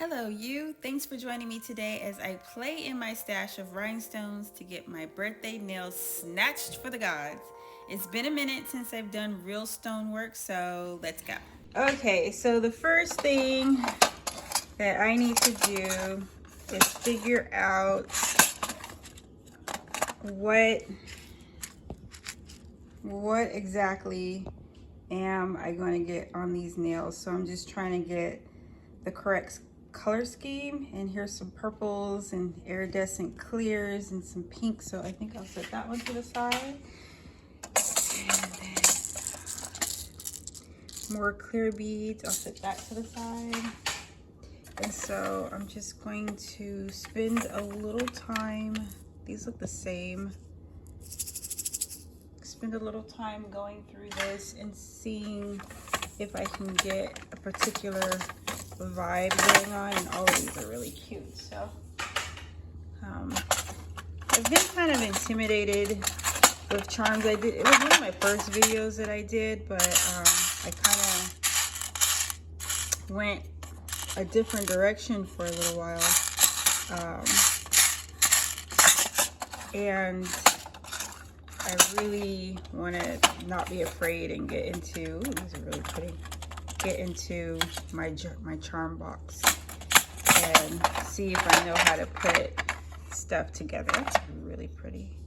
Hello you, thanks for joining me today as I play in my stash of rhinestones to get my birthday nails snatched for the gods. It's been a minute since I've done real stonework, so let's go. Okay, so the first thing that I need to do is figure out what exactly am I going to get on these nails. So I'm just trying to get the correct color scheme, and here's some purples and iridescent clears and some pinks, so I think I'll set that one to the side. And then more clear beads, I'll set that to the side. And so I'm just going to spend a little time, these look the same, spend a little time going through this and seeing if I can get a particular vibe going on. And all of these are really cute. So I've been kind of intimidated with charms. It was one of my first videos that I did, but I kind of went a different direction for a little while, and I really want to not be afraid and get into, ooh, these are really pretty, get into my charm box and see if I know how to put stuff together. That's really pretty.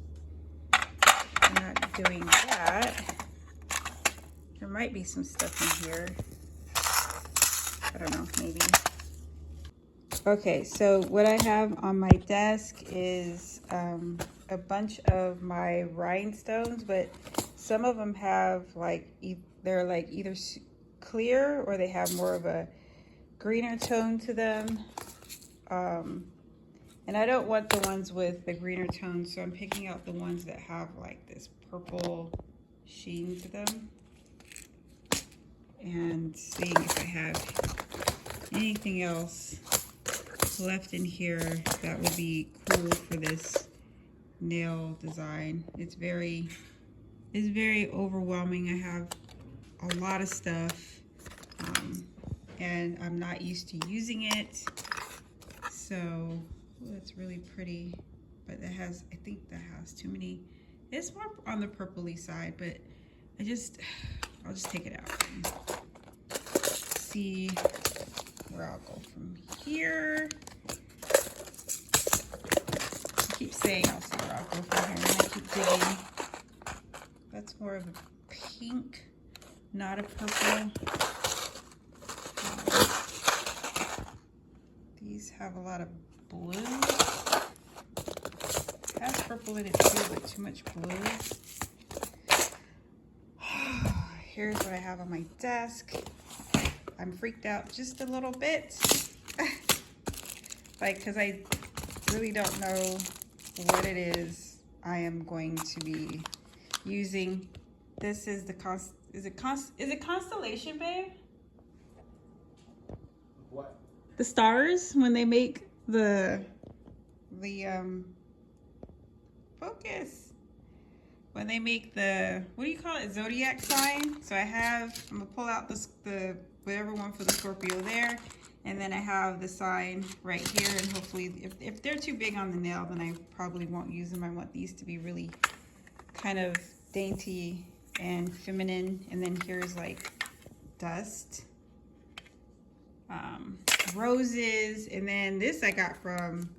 I'm not doing that. There might be some stuff in here. I don't know, maybe. Okay, so what I have on my desk is a bunch of my rhinestones, but some of them have like, they're like either clear or they have more of a greener tone to them. And I don't want the ones with the greener tone, so I'm picking out the ones that have like this purple sheen to them and seeing if I have anything else left in here that would be cool for this nail design. It's very overwhelming. I have a lot of stuff, and I'm not used to using it. So, oh, that's really pretty, but that has, I think that has too many. It's more on the purpley side, but I'll just take it out and see where I'll go from here. I keep saying I'll see where I'll go from here, and I keep digging. That's more of a pink, not a purple. These have a lot of blue. It has purple in it too, but too much blue. Here's what I have on my desk. I'm freaked out just a little bit. Like, because I really don't know what it is I am going to be using. This is the is it Constellation, babe? What? The stars, when they make the focus. When they make the, what do you call it, zodiac sign? So I'm gonna pull out the whatever one for the Scorpio there, and then I have the sign right here, and hopefully if they're too big on the nail, then I probably won't use them. I want these to be really kind of dainty and feminine. And then here's like dust, roses, and then this I got from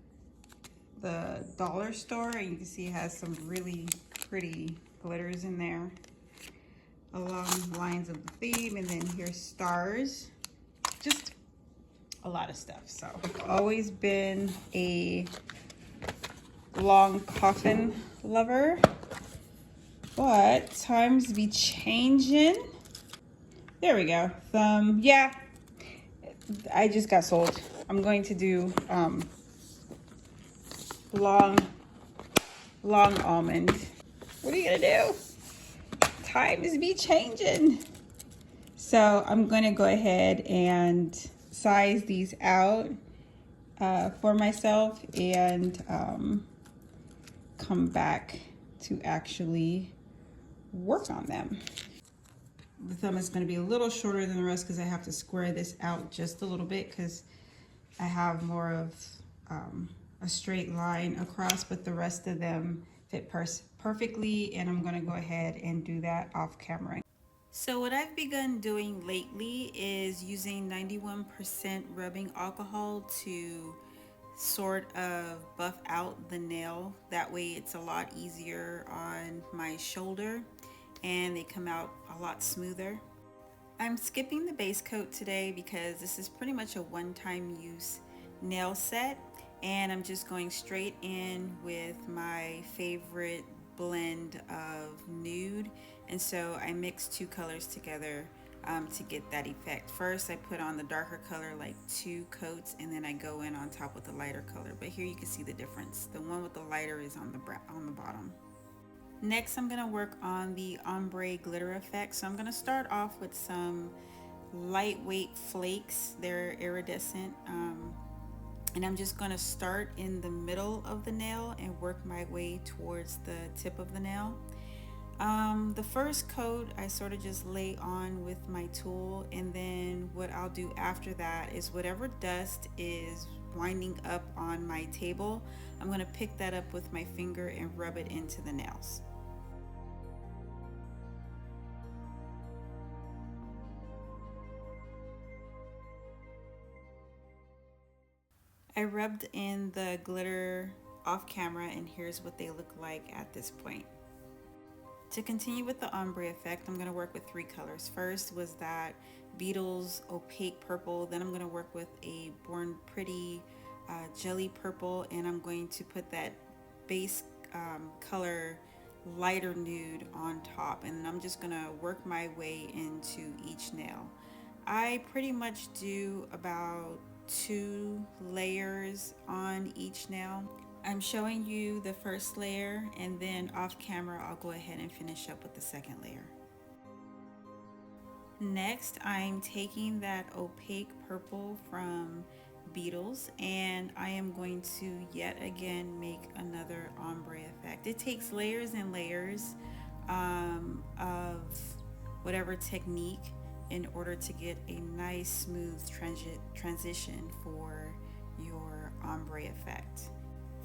the dollar store, and you can see it has some really pretty glitters in there along the lines of the theme. And then here's stars, just a lot of stuff. So I've always been a long coffin lover, but times be changing. There we go. Yeah, I just got sold. I'm going to do long almond. What are you gonna do? Times be changing. So I'm gonna go ahead and size these out for myself, and come back to actually work on them. The thumb is going to be a little shorter than the rest because I have to square this out just a little bit, because I have more of a straight line across, but the rest of them fit perfectly, and I'm gonna go ahead and do that off camera. So what I've begun doing lately is using 91% rubbing alcohol to sort of buff out the nail. That way it's a lot easier on my shoulder and they come out a lot smoother. I'm skipping the base coat today because this is pretty much a one-time use nail set, and I'm just going straight in with my favorite blend of Nude, and so I mixed two colors together to get that effect. First I put on the darker color, like 2 coats, and then I go in on top with the lighter color, but here you can see the difference. The one with the lighter is on the bottom. Next, I'm going to work on the ombre glitter effect. So I'm going to start off with some lightweight flakes. They're iridescent. And I'm just going to start in the middle of the nail and work my way towards the tip of the nail. The first coat I sort of just lay on with my tool, and then what I'll do after that is whatever dust is winding up on my table, I'm going to pick that up with my finger and rub it into the nails. I rubbed in the glitter off camera, and here's what they look like at this point. To continue with the ombre effect, I'm going to work with 3 colors. First was that Beetles opaque purple, then I'm going to work with a Born Pretty jelly purple, and I'm going to put that base color lighter nude on top, and I'm just going to work my way into each nail. I pretty much do about 2 layers on each nail. I'm showing you the first layer, and then off camera I'll go ahead and finish up with the second layer. Next, I'm taking that opaque purple from Beetles, and I am going to yet again make another ombre effect. It takes layers and layers of whatever technique in order to get a nice smooth transition for your ombre effect.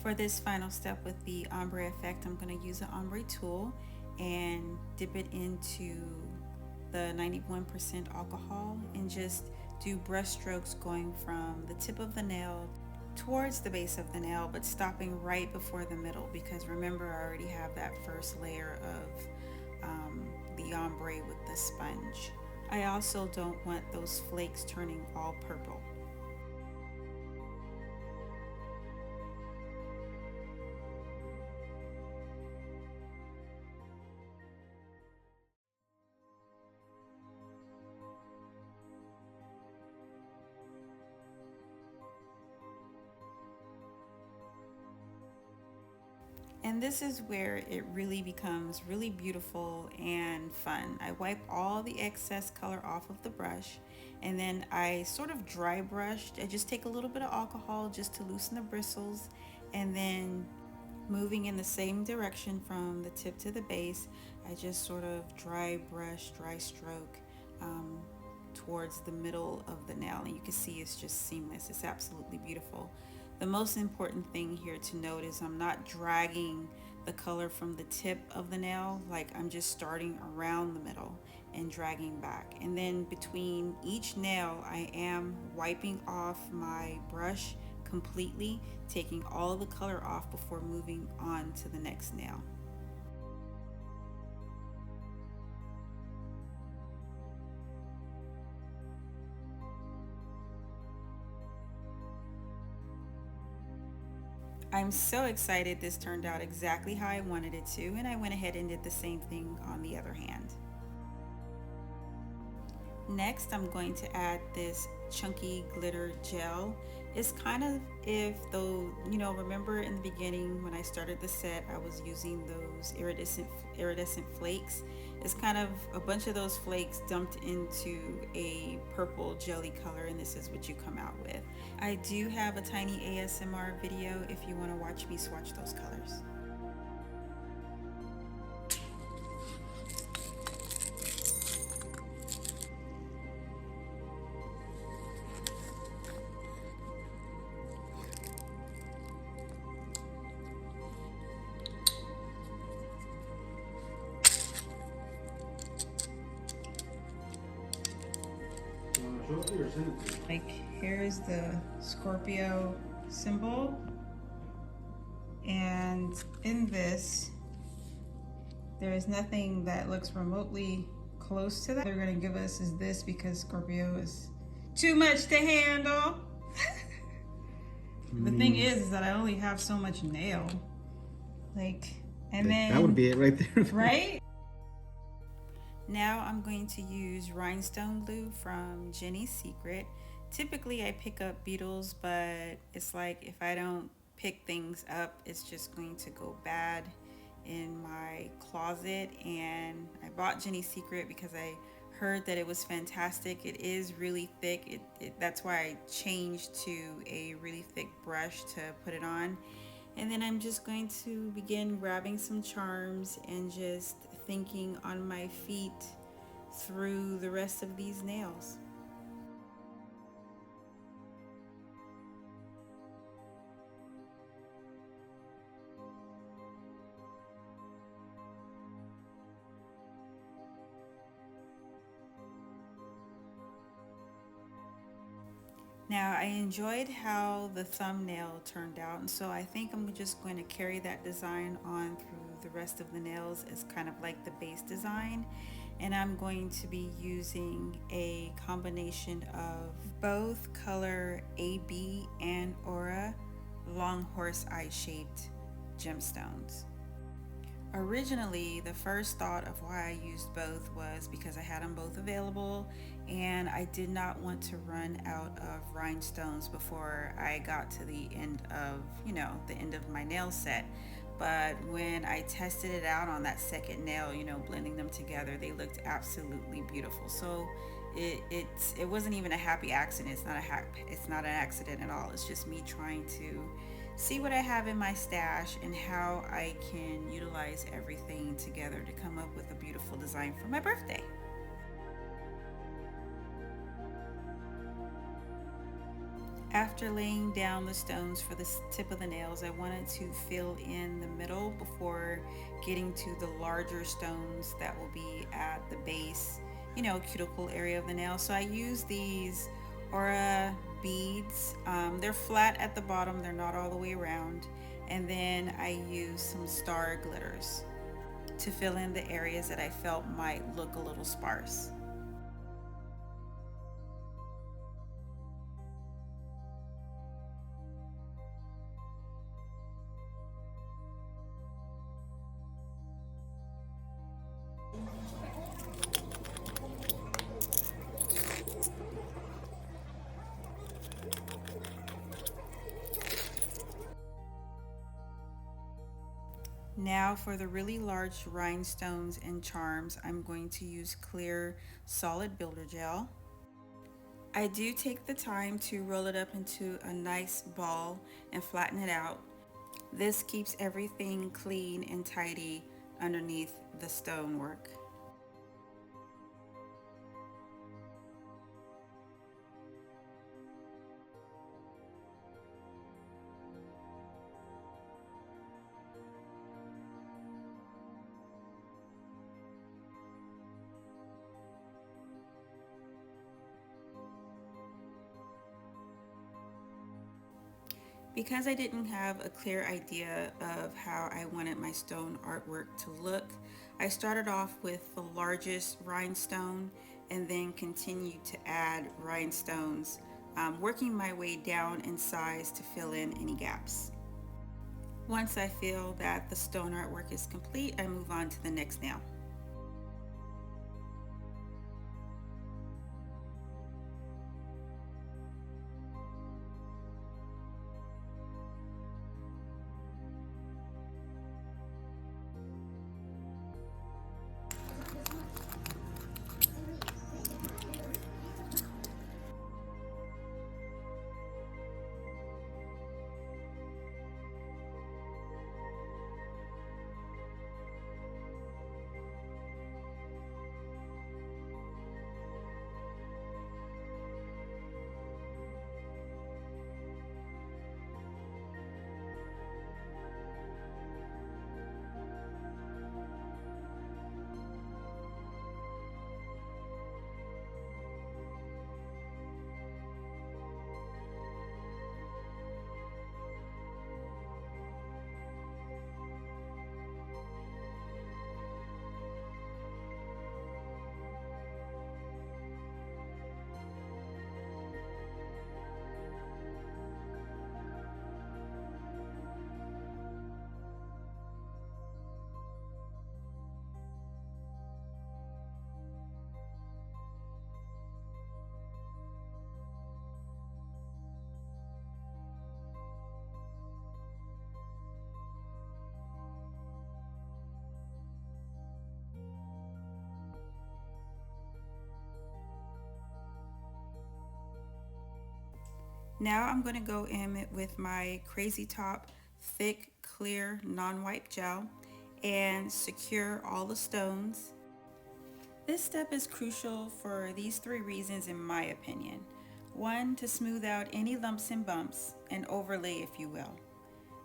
For this final step with the ombre effect, I'm going to use an ombre tool and dip it into the 91% alcohol and just do brush strokes going from the tip of the nail towards the base of the nail, but stopping right before the middle, because remember I already have that first layer of the ombre with the sponge. I also don't want those flakes turning all purple. And this is where it really becomes really beautiful and fun. I wipe all the excess color off of the brush, and then I sort of dry brushed. I just take a little bit of alcohol just to loosen the bristles, and then moving in the same direction from the tip to the base, I just sort of dry stroke towards the middle of the nail, and you can see it's just seamless. It's absolutely beautiful. The most important thing here to note is I'm not dragging the color from the tip of the nail, like I'm just starting around the middle and dragging back. And then between each nail, I am wiping off my brush completely, taking all the color off before moving on to the next nail. I'm so excited this turned out exactly how I wanted it to, and I went ahead and did the same thing on the other hand. Next, I'm going to add this chunky glitter gel. It's kind of remember in the beginning when I started the set, I was using those iridescent flakes. It's kind of a bunch of those flakes dumped into a purple jelly color, and this is what you come out with. I do have a tiny ASMR video if you want to watch me swatch those colors. Like, here's the Scorpio symbol, and in this there is nothing that looks remotely close to that. They're gonna give us is this because Scorpio is too much to handle. The thing is that I only have so much nail. Like, and then that would be it right there. Right? Now I'm going to use Rhinestone glue from Jenny's Secret. Typically I pick up Beetles, but it's like if I don't pick things up, it's just going to go bad in my closet. And I bought Jenny's Secret because I heard that it was fantastic. It is really thick. That's why I changed to a really thick brush to put it on. And then I'm just going to begin grabbing some charms and just thinking on my feet through the rest of these nails. Now I enjoyed how the thumbnail turned out, and so I think I'm just going to carry that design on through the rest of the nails as kind of like the base design. And I'm going to be using a combination of both color AB and Aura long horse eye shaped gemstones. Originally, the first thought of why I used both was because I had them both available and I did not want to run out of rhinestones before I got to the end of, the end of my nail set. But when I tested it out on that second nail, blending them together, they looked absolutely beautiful. So it wasn't even a happy accident. It's not an accident at all. It's just me trying to see what I have in my stash and how I can utilize everything together to come up with a beautiful design for my birthday. After laying down the stones for the tip of the nails, I wanted to fill in the middle before getting to the larger stones that will be at the base, cuticle area of the nail. So I use these Aura beads. They're flat at the bottom, they're not all the way around. And then I use some star glitters to fill in the areas that I felt might look a little sparse. Now for the really large rhinestones and charms, I'm going to use clear solid builder gel. I do take the time to roll it up into a nice ball and flatten it out. This keeps everything clean and tidy underneath the stonework. Because I didn't have a clear idea of how I wanted my stone artwork to look, I started off with the largest rhinestone and then continued to add rhinestones, working my way down in size to fill in any gaps. Once I feel that the stone artwork is complete, I move on to the next nail. Now I'm going to go in with my Crazy Top thick clear non-wipe gel and secure all the stones. This step is crucial for these 3 reasons in my opinion. 1, to smooth out any lumps and bumps, an overlay if you will.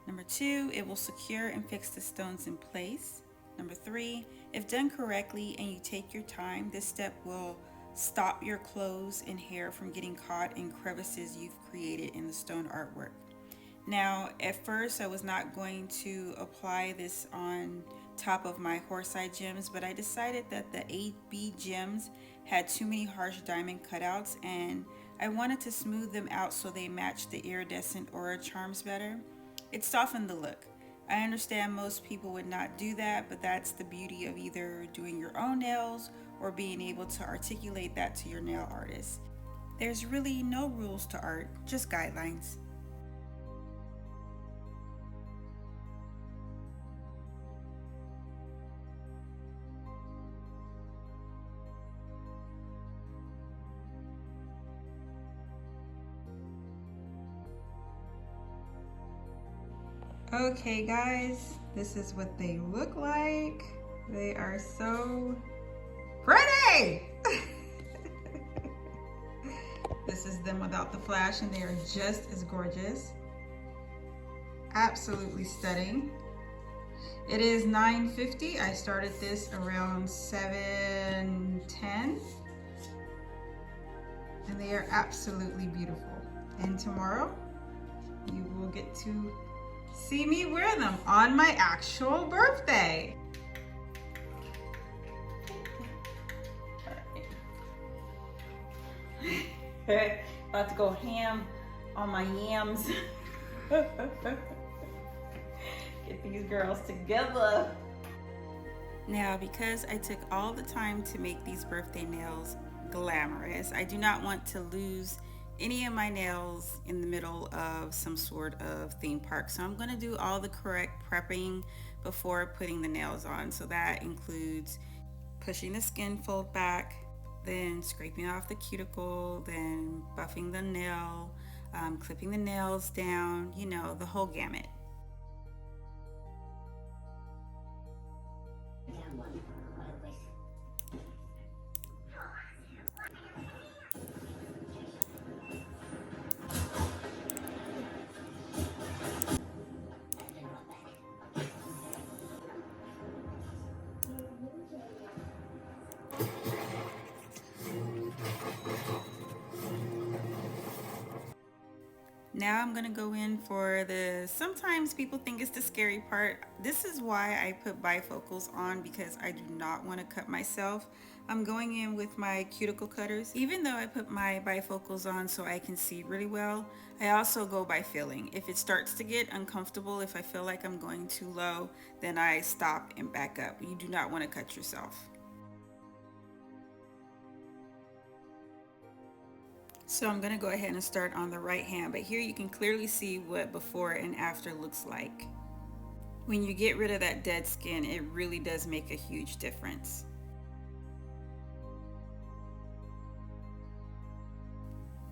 Number 2, it will secure and fix the stones in place. Number 3, if done correctly and you take your time, this step will stop your clothes and hair from getting caught in crevices you've created in the stone artwork. Now, at first I was not going to apply this on top of my horseye gems, but I decided that the 8B gems had too many harsh diamond cutouts and I wanted to smooth them out so they matched the iridescent aura charms better. It softened the look. I understand most people would not do that, but that's the beauty of either doing your own nails or being able to articulate that to your nail artist. There's really no rules to art, just guidelines. Okay guys, this is what they look like. They are so pretty! This is them without the flash and they are just as gorgeous. Absolutely stunning. It is $9.50. I started this around $7.10. And they are absolutely beautiful. And tomorrow, you will get to see me wear them on my actual birthday. About to go ham on my yams. Get these girls together. Now, because I took all the time to make these birthday nails glamorous, I do not want to lose any of my nails in the middle of some sort of theme park. So I'm going to do all the correct prepping before putting the nails on. So that includes pushing the skin fold back, then scraping off the cuticle, then buffing the nail, clipping the nails down, you know, the whole gamut. Now I'm gonna go in for the, sometimes people think it's the scary part. This is why I put bifocals on, because I do not want to cut myself. I'm going in with my cuticle cutters. Even though I put my bifocals on so I can see really well, I also go by feeling. If it starts to get uncomfortable, if I feel like I'm going too low, then I stop and back up. You do not want to cut yourself. So I'm going to go ahead and start on the right hand, but here you can clearly see what before and after looks like. When you get rid of that dead skin, it really does make a huge difference.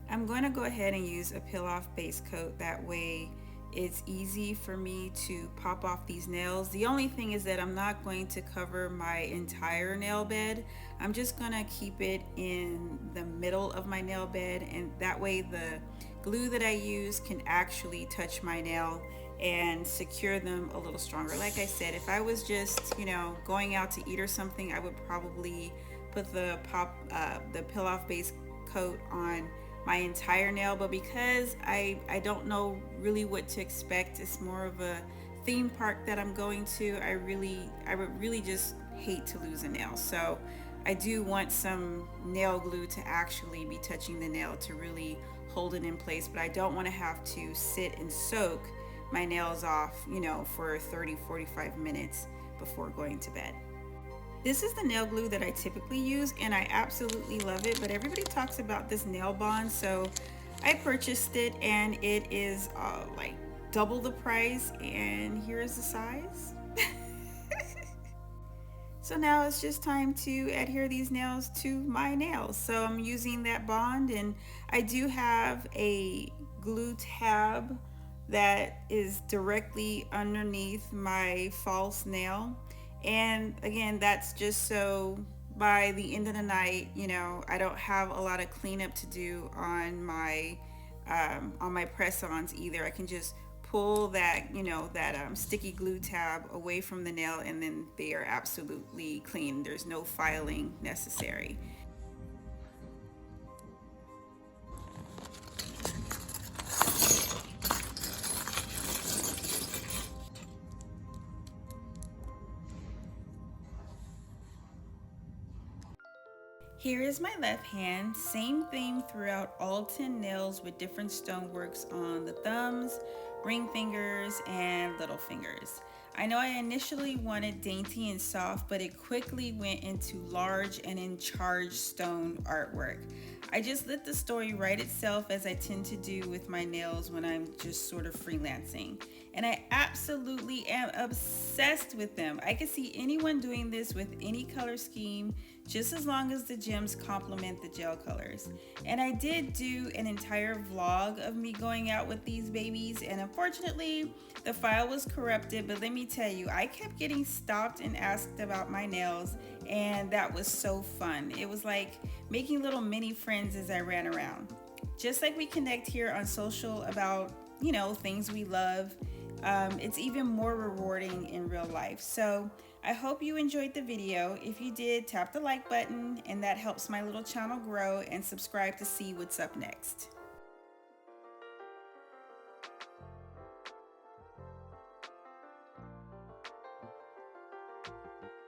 I'm going to go ahead and use a peel off base coat. That way it's easy for me to pop off these nails. The only thing is that I'm not going to cover my entire nail bed. I'm just going to keep it in the middle of my nail bed, and that way the glue that I use can actually touch my nail and secure them a little stronger. Like I said, if I was just, you know, going out to eat or something, I would probably put the peel off base coat on my entire nail, but because I don't know really what to expect, it's more of a theme park that I'm going to, I would really just hate to lose a nail. So I do want some nail glue to actually be touching the nail to really hold it in place, but I don't want to have to sit and soak my nails off, you know, for 30-45 minutes before going to bed. This is the nail glue that I typically use and I absolutely love it, but everybody talks about this nail bond, so I purchased it and it is like double the price, and here's the size. So now it's just time to adhere these nails to my nails. So I'm using that bond, and I do have a glue tab that is directly underneath my false nail. And again, that's just so by the end of the night, you know, I don't have a lot of cleanup to do on my press-ons either. I can just pull that, you know, that sticky glue tab away from the nail, and then they are absolutely clean. There's no filing necessary. Here is my left hand, same thing throughout all 10 nails with different stoneworks on the thumbs, ring fingers, and little fingers. I know I initially wanted dainty and soft, but it quickly went into large and in charge stone artwork. I just let the story write itself, as I tend to do with my nails when I'm just sort of freelancing. And I absolutely am obsessed with them. I could see anyone doing this with any color scheme, just as long as the gems complement the gel colors. And I did do an entire vlog of me going out with these babies, and unfortunately the file was corrupted, but let me tell you, I kept getting stopped and asked about my nails, and that was so fun. It was like making little mini friends as I ran around. Just like we connect here on social about, you know, things we love, it's even more rewarding in real life. So I hope you enjoyed the video. If you did, tap the like button, and that helps my little channel grow, and subscribe to see what's up next.